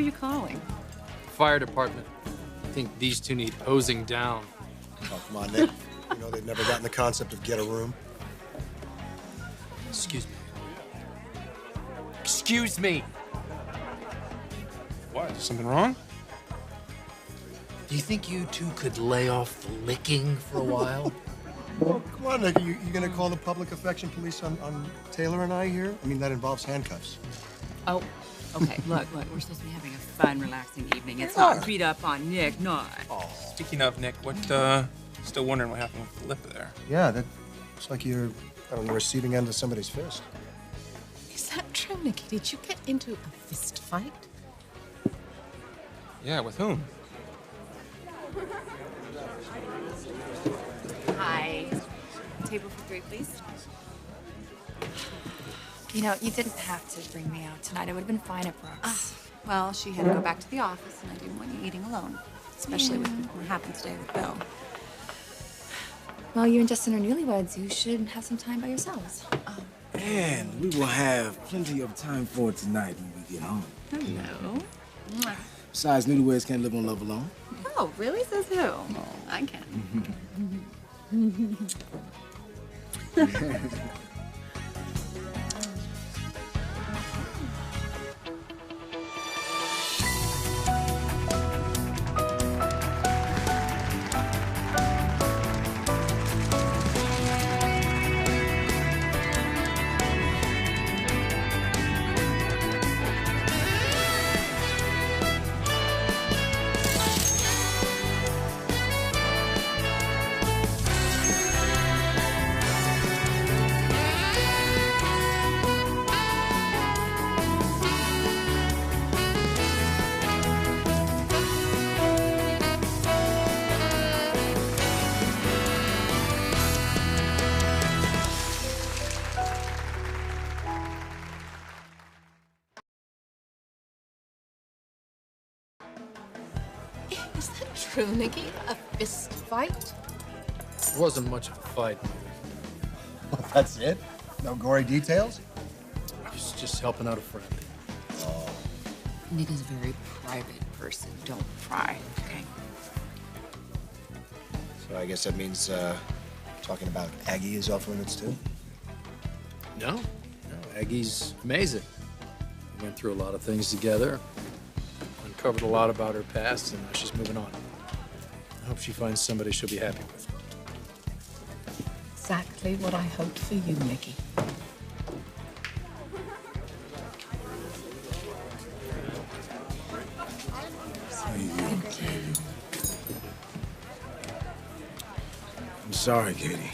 are you calling? Fire department. I think these two need hosing down. Oh, come on, Nick. You know they've never gotten the concept of get a room. Excuse me. Excuse me! What? Is something wrong? Do you think you two could lay off the licking for a while? Oh, come on, Nick. You gonna call the public affection police on Taylor and I here? I mean, that involves handcuffs. Oh, okay. Look, we're supposed to be having a fun, relaxing evening. It's not beat up on Nick, not. Oh. Speaking of Nick, what, still wondering what happened with the lip there. Yeah, that looks like you're on the receiving end of somebody's fist. Is that true, Nikki? Did you get into a fist fight? Yeah, with whom? Hi. Table for 3, please. You know, you didn't have to bring me out tonight. It would have been fine at Brooks. Well, she had to go back to the office, and I didn't want you eating alone, especially with what happened today with Bill. Well, you and Justin are newlyweds. You should have some time by yourselves. And we will have plenty of time for it tonight when we get home. Hello. Besides, newlyweds can't live on love alone. Oh, really? Says who? Oh. I can. Is that true, Nikki? A fist fight? It wasn't much of a fight. Well, that's it? No gory details? I was just helping out a friend. Nick is a very private person. Don't pry, okay? So I guess that means, talking about Aggie is off limits, too? No, Aggie's amazing. We went through a lot of things together, uncovered a lot about her past, and now she's moving on. I hope she finds somebody she'll be happy with. Exactly what I hoped for you, Nikki. I'm sorry, Katie.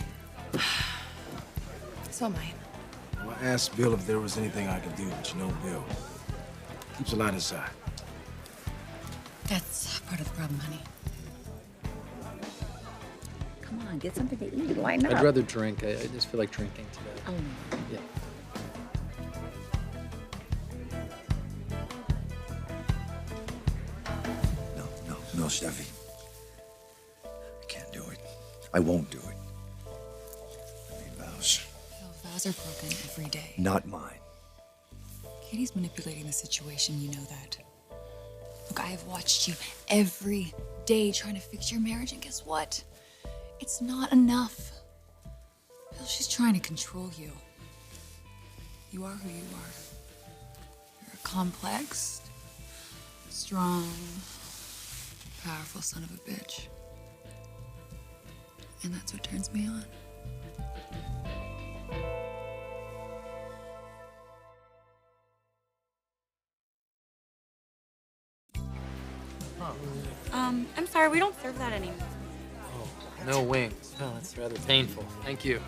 So am I. Well, I asked Bill if there was anything I could do, but you know Bill keeps a lot inside. That's part of the problem, honey. Come on, get something to eat. Why not? I'd rather drink. I just feel like drinking today. Oh, Yeah. No, Steffy. I can't do it. I won't do it. I made vows. Bill, vows are broken every day. Not mine. Katie's manipulating the situation, you know that. Look, I have watched you every day trying to fix your marriage, and guess what? It's not enough. Bill, she's trying to control you. You are who you are. You're a complex, strong, powerful son of a bitch. And that's what turns me on. I'm sorry, we don't serve that anymore. Oh, no wings. No, that's rather painful. Thank you.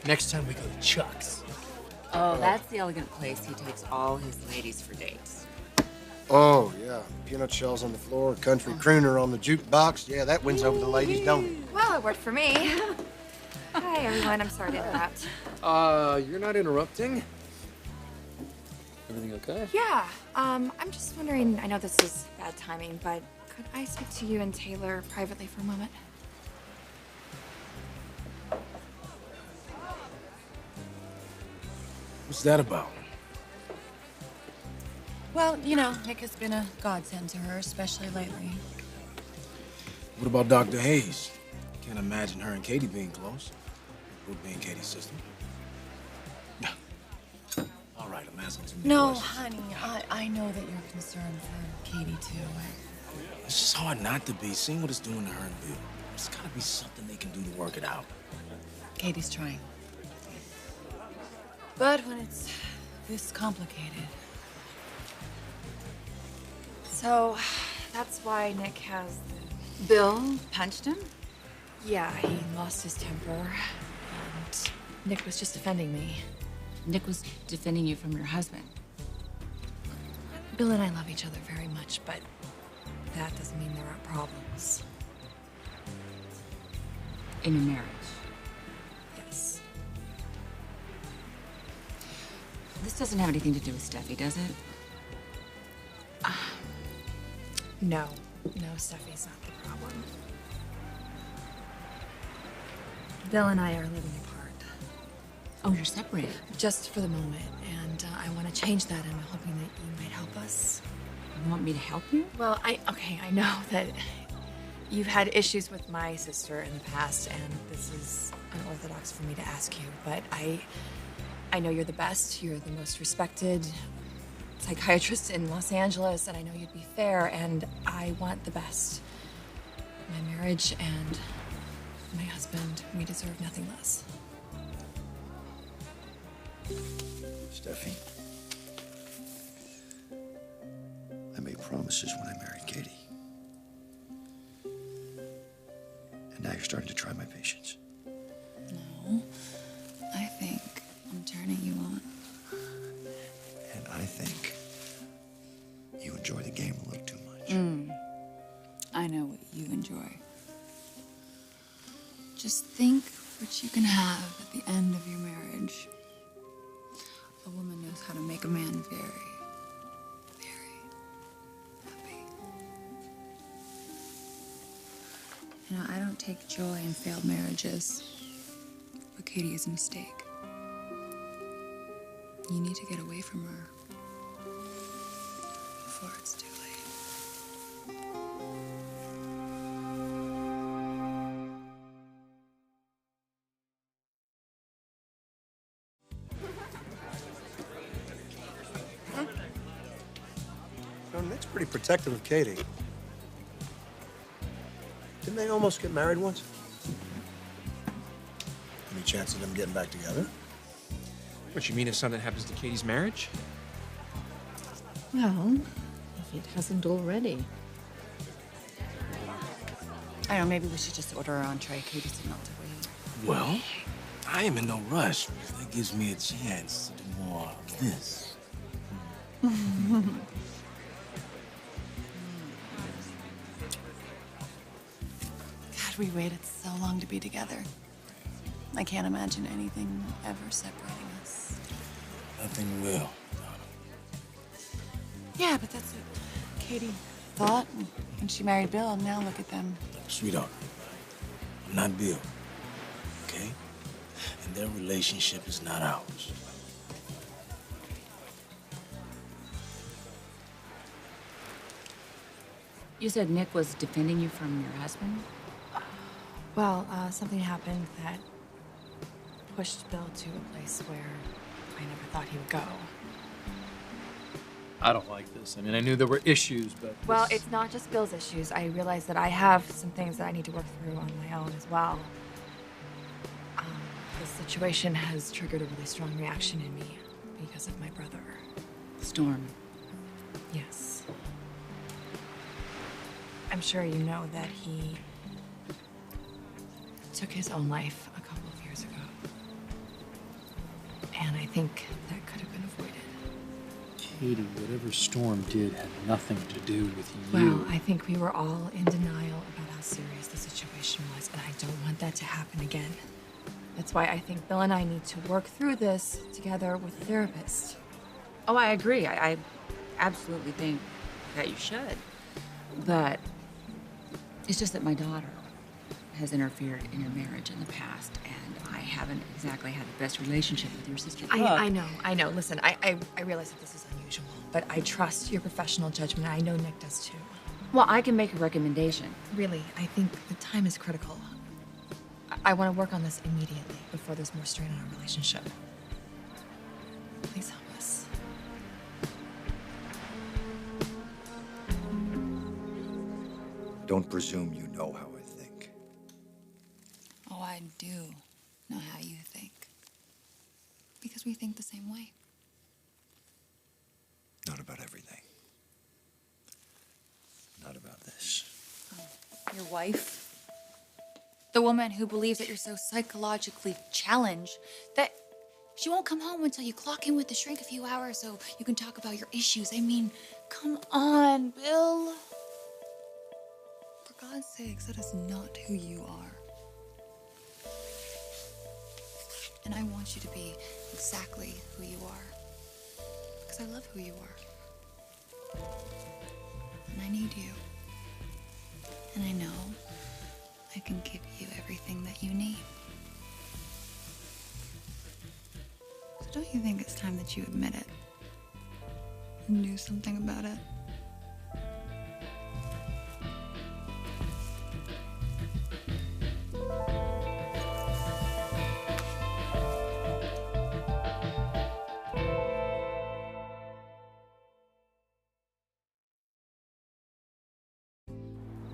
Next time we go to Chuck's. Oh, that's the elegant place he takes all his ladies for dates. Oh, yeah. Peanut shells on the floor, country crooner on the jukebox. Yeah, that wins over the ladies, don't it? Well, it worked for me. Hi, everyone. I'm sorry to interrupt. You're not interrupting? Everything okay? Yeah, I'm just wondering, I know this is bad timing, but could I speak to you and Taylor privately for a moment? What's that about? Well, you know, Nick has been a godsend to her, especially lately. What about Dr. Hayes? Can't imagine her and Katie being close. Brooke being Katie's sister. All right, I'm asking too many No, questions. honey, I know that you're concerned for Katie, too. It's just hard not to be, seeing what it's doing to her and Bill. There's gotta be something they can do to work it out. Katie's trying. But when it's this complicated. So, that's why Nick has the... Bill punched him? Yeah, he lost his temper, and Nick was just defending me. Nick was defending you from your husband. Bill and I love each other very much, but that doesn't mean there aren't problems. In your marriage? Yes. This doesn't have anything to do with Steffi, does it? No. No, Steffi's not the problem. Bill and I are living apart. Oh, you're separated. Just for the moment, and I want to change that, and I'm hoping that you might help us. You want me to help you? Well, I know that you've had issues with my sister in the past, and this is unorthodox for me to ask you, but I know you're the best, you're the most respected psychiatrist in Los Angeles, and I know you'd be fair, and I want the best. My marriage and my husband, we deserve nothing less. Steffi, I made promises when I married Katie. And now you're starting to try my patience. No, I think I'm turning you on. And I think you enjoy the game a little too much. I know what you enjoy. Just think what you can have at the end of your marriage. A woman knows how to make a man very, very happy. You know, I don't take joy in failed marriages, but Katie is a mistake. You need to get away from her before it's too late. So Nick's pretty protective of Katie. Didn't they almost get married once? Any chance of them getting back together? What, you mean if something happens to Katie's marriage? Well, if it hasn't already. I don't know, maybe we should just order our entree. Katie's didn't want to wait. Well, I am in no rush, because that gives me a chance to do more of this. God, we waited so long to be together. I can't imagine anything ever separating us. Nothing will, Donna. Yeah, but that's what Katie thought when she married Bill, and now look at them. Look, sweetheart, I'm not Bill, okay? And their relationship is not ours. You said Nick was defending you from your husband? Well, something happened that pushed Bill to a place where I never thought he would go. I don't like this. I mean, I knew there were issues, but Well, this- it's not just Bill's issues. I realize that I have some things that I need to work through on my own as well. This situation has triggered a really strong reaction in me because of my brother. Storm. Yes. I'm sure you know that he took his own life a couple of years ago. And I think that could have been avoided. Katie, whatever Storm did had nothing to do with you. Well, I think we were all in denial about how serious the situation was, and I don't want that to happen again. That's why I think Bill and I need to work through this together with a therapist. Oh, I agree. I absolutely think that you should. But it's just that my daughter has interfered in your marriage in the past, and I haven't exactly had the best relationship with your sister. I know. Listen, I realize that this is unusual. but I trust your professional judgment. I know Nick does too. Well, I can make a recommendation. Really, I think the time is critical. I want to work on this immediately before there's more strain on our relationship. Please help us. Don't presume you know how I think. Oh, I do know how you think. Because we think the same way. Not about everything. Not about this. Your wife? The woman who believes that you're so psychologically challenged that she won't come home until you clock in with the shrink a few hours so you can talk about your issues. I mean, come on, Bill. For God's sakes, that is not who you are. And I want you to be exactly who you are. Because I love who you are. And I need you. And I know I can give you everything that you need. So don't you think it's time that you admit it? And do something about it?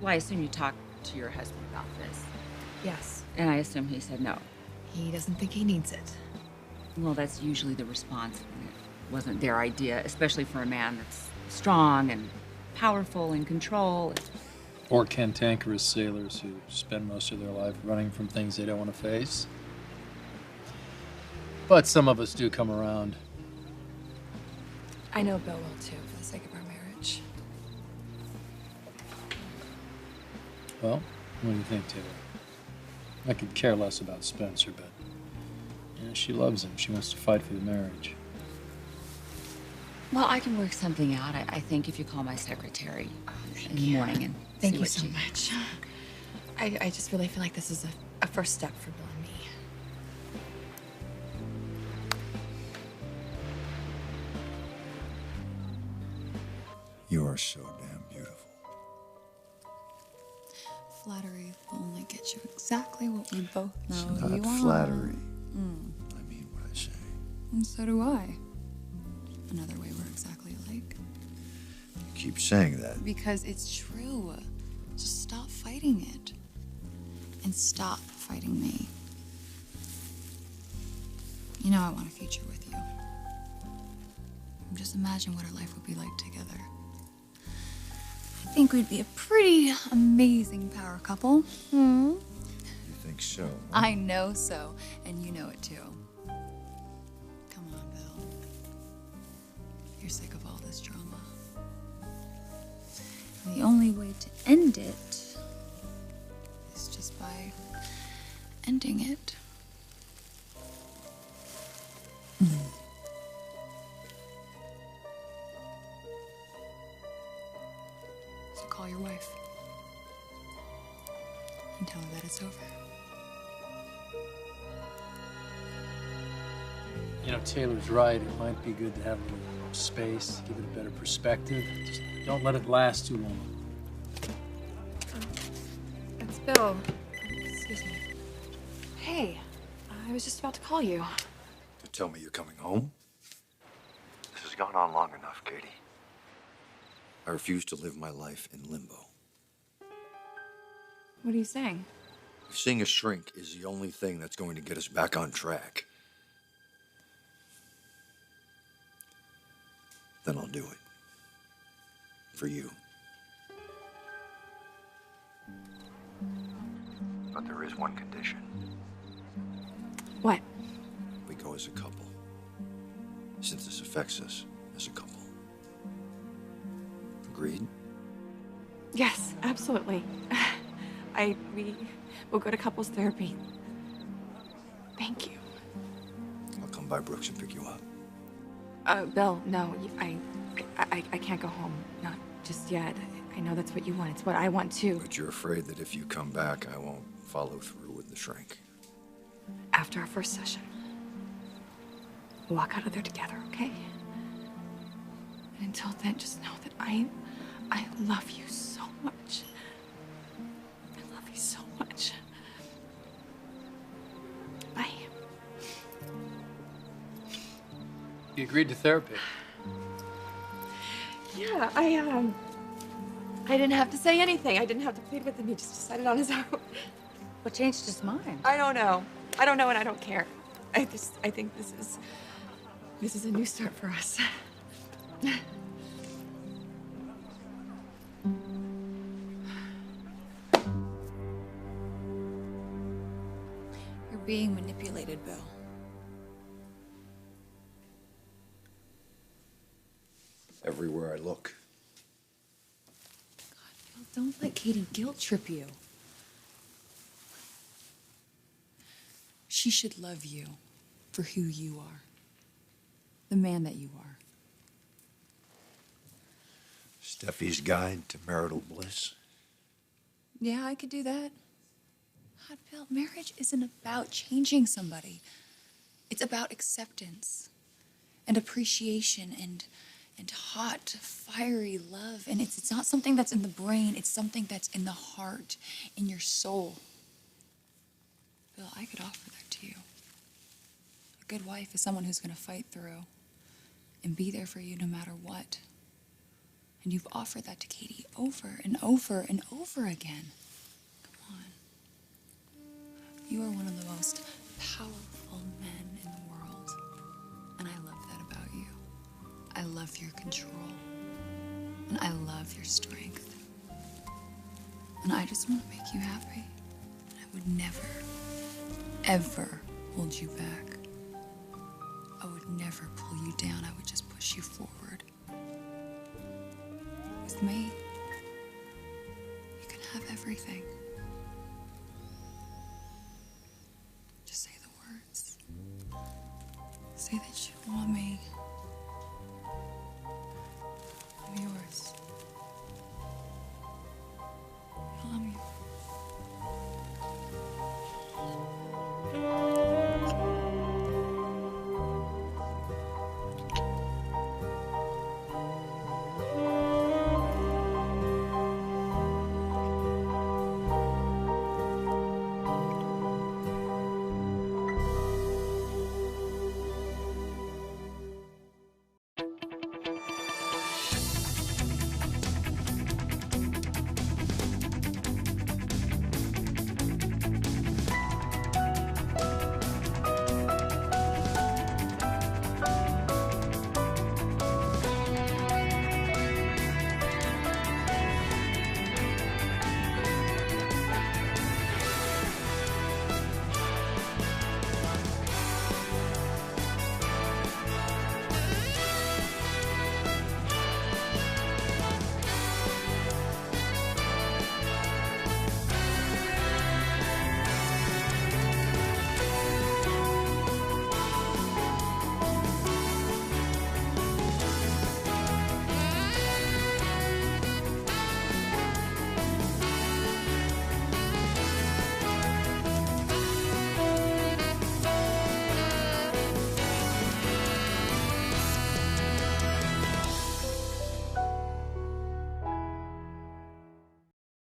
Well, I assume you talked to your husband about this. Yes. And I assume he said no. He doesn't think he needs it. Well, that's usually the response when it wasn't their idea, especially for a man that's strong and powerful and in control. Or cantankerous sailors who spend most of their life running from things they don't want to face. But some of us do come around. I know Bill will too, for the sake of our marriage. Well, what do you think, Taylor? I could care less about Spencer, but yeah, she loves him. She wants to fight for the marriage. Well, I can work something out. I think if you call my secretary in the morning and Thank see you what so she... much. I just really feel like this is a first step for Bill and me. You are so damn beautiful. Flattery will only get you exactly what we both know It's not you want. flattery. I mean what I say. And so do I. Another way we're exactly alike. You keep saying that. Because it's true. Just stop fighting it. And stop fighting me. You know I want a future with you. Just imagine what our life would be like together. I think we'd be a pretty amazing power couple. Hmm? You think so? I know so, and you know it too. Come on, Bill. You're sick of all this drama. And the only way to end it is just by ending it. So call your wife and tell her that it's over. You know, Taylor's right. It might be good to have a little space, give it a better perspective. Just don't let it last too long. It's Bill. Excuse me. Hey, I was just about to call you. To tell me you're coming home? This has gone on long enough, Katie. I refuse to live my life in limbo. What are you saying? If seeing a shrink is the only thing that's going to get us back on track, then I'll do it. For you. But there is one condition. What? We go as a couple. Since this affects us as a couple. Agreed? Yes, absolutely. We will go to couples therapy. Thank you. I'll come by Brooks and pick you up. Bill, no, I can't go home. Not just yet. I know that's what you want. It's what I want too. But you're afraid that if you come back, I won't follow through with the shrink. After our first session, we'll walk out of there together, okay? And until then, just know that I love you so much. I love you so much. Bye. You agreed to therapy. Yeah, I didn't have to say anything. I didn't have to plead with him. He just decided on his own. What changed his mind? I don't know. I don't know, and I don't care. I think this is a new start for us. You're being manipulated, Bill. Everywhere I look. Bill, don't let Katie guilt trip you. She should love you for who you are. The man that you are. Steffi's Guide to Marital Bliss. Yeah, I could do that. God, Bill, marriage isn't about changing somebody. It's about acceptance and appreciation and hot, fiery love. And it's not something that's in the brain. It's something that's in the heart, in your soul. Bill, I could offer that to you. A good wife is someone who's going to fight through and be there for you no matter what. And you've offered that to Katie over and over and over again. Come on. You are one of the most powerful men in the world. And I love that about you. I love your control. And I love your strength. And I just want to make you happy. I would never, ever hold you back. I would never pull you down. I would just push you forward. With me, you can have everything.